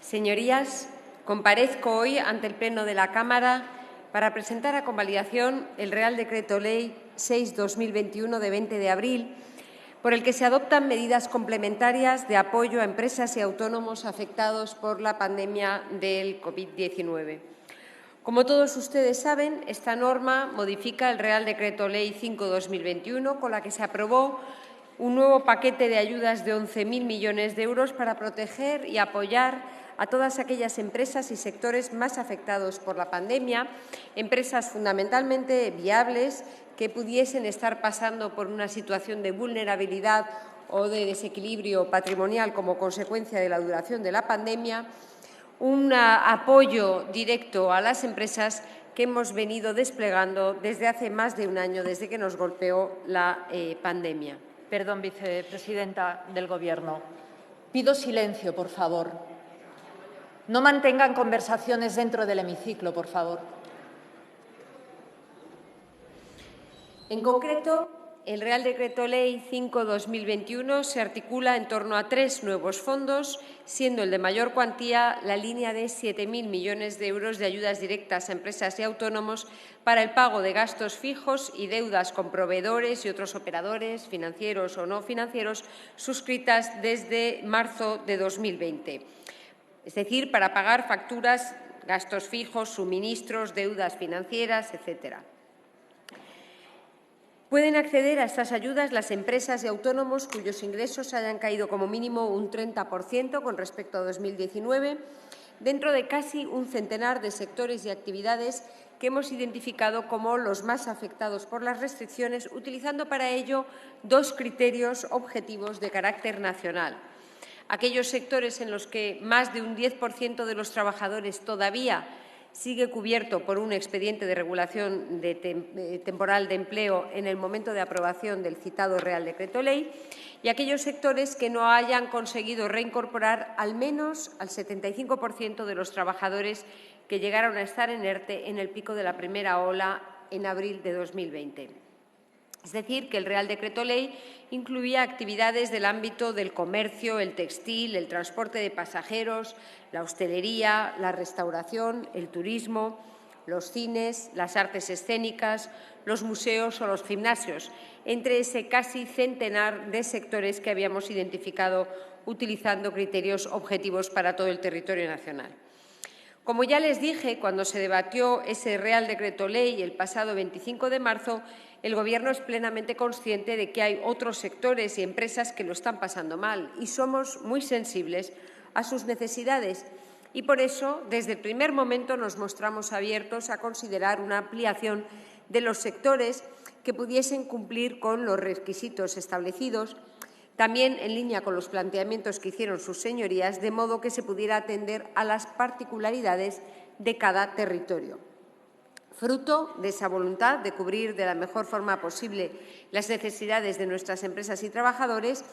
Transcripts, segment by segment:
Señorías, comparezco hoy ante el Pleno de la Cámara para presentar a convalidación el Real Decreto Ley 6/2021 de 20 de abril, por el que se adoptan medidas complementarias de apoyo a empresas y autónomos afectados por la pandemia del COVID-19. Como todos ustedes saben, esta norma modifica el Real Decreto Ley 5/2021, con la que se aprobó un nuevo paquete de ayudas de 11.000 millones de euros para proteger y apoyar a todas aquellas empresas y sectores más afectados por la pandemia, empresas fundamentalmente viables que pudiesen estar pasando por una situación de vulnerabilidad o de desequilibrio patrimonial como consecuencia de la duración de la pandemia, un apoyo directo a las empresas que hemos venido desplegando desde hace más de un año, desde que nos golpeó la pandemia. Perdón, vicepresidenta del Gobierno. Pido silencio, por favor. No mantengan conversaciones dentro del hemiciclo, por favor. En concreto, el Real Decreto Ley 5/2021 se articula en torno a 3 nuevos fondos, siendo el de mayor cuantía la línea de 7.000 millones de euros de ayudas directas a empresas y autónomos para el pago de gastos fijos y deudas con proveedores y otros operadores, financieros o no financieros, suscritas desde marzo de 2020. Es decir, para pagar facturas, gastos fijos, suministros, deudas financieras, etcétera. Pueden acceder a estas ayudas las empresas y autónomos cuyos ingresos hayan caído como mínimo un 30% con respecto a 2019, dentro de casi un centenar de sectores y actividades que hemos identificado como los más afectados por las restricciones, utilizando para ello 2 criterios objetivos de carácter nacional. Aquellos sectores en los que más de un 10% de los trabajadores todavía sigue cubierto por un expediente de regulación temporal de empleo en el momento de aprobación del citado Real Decreto Ley, y aquellos sectores que no hayan conseguido reincorporar al menos al 75% de los trabajadores que llegaron a estar en ERTE en el pico de la primera ola en abril de 2020. Es decir, que el Real Decreto Ley incluía actividades del ámbito del comercio, el textil, el transporte de pasajeros, la hostelería, la restauración, el turismo, los cines, las artes escénicas, los museos o los gimnasios, entre ese casi centenar de sectores que habíamos identificado utilizando criterios objetivos para todo el territorio nacional. Como ya les dije, cuando se debatió ese Real Decreto Ley el pasado 25 de marzo, el Gobierno es plenamente consciente de que hay otros sectores y empresas que lo están pasando mal y somos muy sensibles a sus necesidades. Y por eso, desde el primer momento, nos mostramos abiertos a considerar una ampliación de los sectores que pudiesen cumplir con los requisitos establecidos, también en línea con los planteamientos que hicieron sus señorías, de modo que se pudiera atender a las particularidades de cada territorio. Fruto de esa voluntad de cubrir de la mejor forma posible las necesidades de nuestras empresas y trabajadores,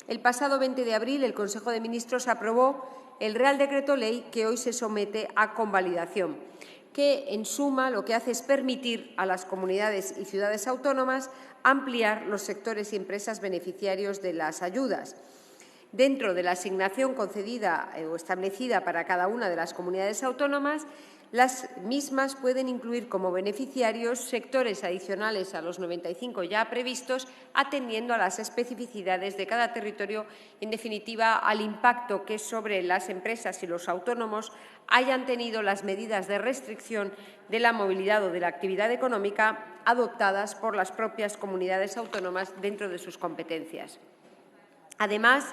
el pasado 20 de abril el Consejo de Ministros aprobó el Real Decreto Ley que hoy se somete a convalidación, que, en suma, lo que hace es permitir a las comunidades y ciudades autónomas ampliar los sectores y empresas beneficiarios de las ayudas. Dentro de la asignación concedida o establecida para cada una de las comunidades autónomas, las mismas pueden incluir como beneficiarios sectores adicionales a los 95 ya previstos, atendiendo a las especificidades de cada territorio, en definitiva, al impacto que sobre las empresas y los autónomos hayan tenido las medidas de restricción de la movilidad o de la actividad económica adoptadas por las propias comunidades autónomas dentro de sus competencias. Además,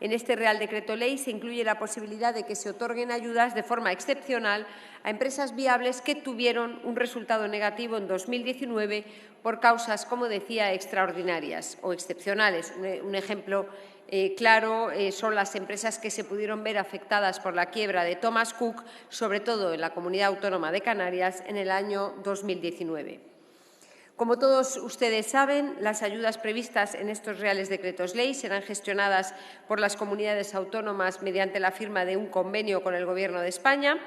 en este Real Decreto Ley se incluye la posibilidad de que se otorguen ayudas de forma excepcional a empresas viables que tuvieron un resultado negativo en 2019 por causas, como decía, extraordinarias o excepcionales. Un ejemplo claro son las empresas que se pudieron ver afectadas por la quiebra de Thomas Cook, sobre todo en la Comunidad Autónoma de Canarias, en el año 2019. Como todos ustedes saben, las ayudas previstas en estos Reales Decretos Ley serán gestionadas por las comunidades autónomas mediante la firma de un convenio con el Gobierno de España.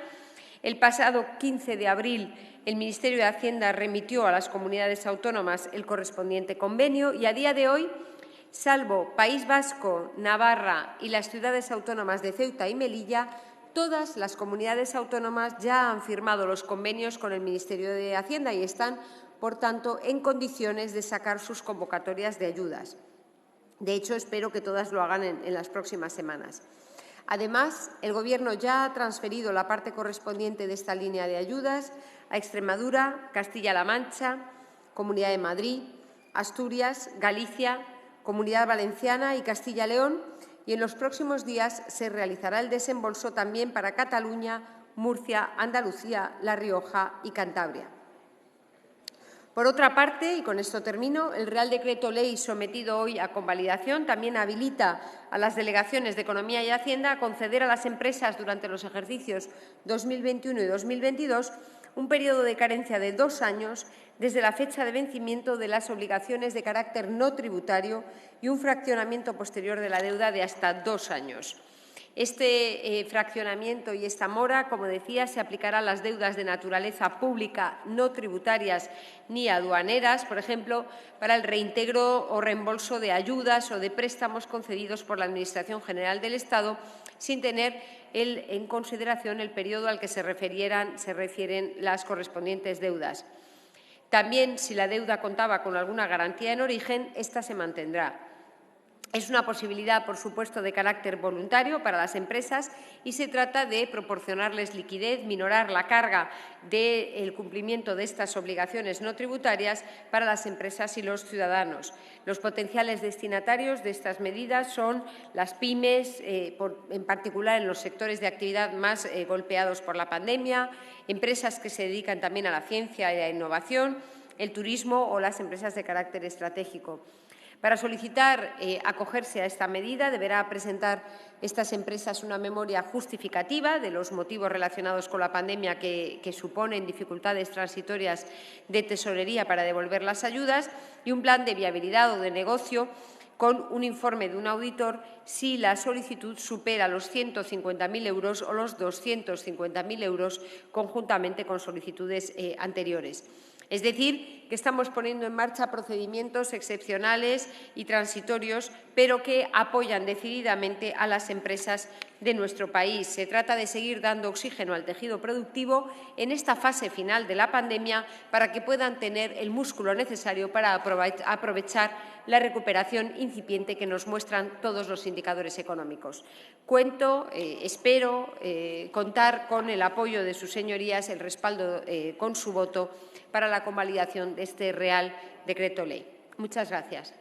El pasado 15 de abril, el Ministerio de Hacienda remitió a las comunidades autónomas el correspondiente convenio y, a día de hoy, salvo País Vasco, Navarra y las ciudades autónomas de Ceuta y Melilla, Todas las comunidades autónomas ya han firmado los convenios con el Ministerio de Hacienda y están, por tanto, en condiciones de sacar sus convocatorias de ayudas. De hecho, espero que todas lo hagan en las próximas semanas. Además, el Gobierno ya ha transferido la parte correspondiente de esta línea de ayudas a Extremadura, Castilla-La Mancha, Comunidad de Madrid, Asturias, Galicia, Comunidad Valenciana y Castilla y León, y en los próximos días se realizará el desembolso también para Cataluña, Murcia, Andalucía, La Rioja y Cantabria. Por otra parte, y con esto termino, el Real Decreto Ley sometido hoy a convalidación también habilita a las delegaciones de Economía y Hacienda a conceder a las empresas durante los ejercicios 2021 y 2022 un periodo de carencia de 2 años desde la fecha de vencimiento de las obligaciones de carácter no tributario y un fraccionamiento posterior de la deuda de hasta 2 años. Este fraccionamiento y esta mora, como decía, se aplicará a las deudas de naturaleza pública no tributarias ni aduaneras, por ejemplo, para el reintegro o reembolso de ayudas o de préstamos concedidos por la Administración General del Estado, sin tener en consideración el periodo al que se refieren las correspondientes deudas. También, si la deuda contaba con alguna garantía en origen, esta se mantendrá. Es una posibilidad, por supuesto, de carácter voluntario para las empresas y se trata de proporcionarles liquidez, minorar la carga del cumplimiento de estas obligaciones no tributarias para las empresas y los ciudadanos. Los potenciales destinatarios de estas medidas son las pymes, en particular en los sectores de actividad más golpeados por la pandemia, empresas que se dedican también a la ciencia y a la innovación, el turismo o las empresas de carácter estratégico. Para solicitar acogerse a esta medida, deberá presentar estas empresas una memoria justificativa de los motivos relacionados con la pandemia que suponen dificultades transitorias de tesorería para devolver las ayudas y un plan de viabilidad o de negocio con un informe de un auditor si la solicitud supera los 150.000 euros o los 250.000 euros conjuntamente con solicitudes anteriores. Es decir, que estamos poniendo en marcha procedimientos excepcionales y transitorios, pero que apoyan decididamente a las empresas de nuestro país. Se trata de seguir dando oxígeno al tejido productivo en esta fase final de la pandemia para que puedan tener el músculo necesario para aprovechar la recuperación incipiente que nos muestran todos los indicadores económicos. Espero contar con el apoyo de sus señorías, el respaldo con su voto para la convalidación de este Real Decreto Ley. Muchas gracias.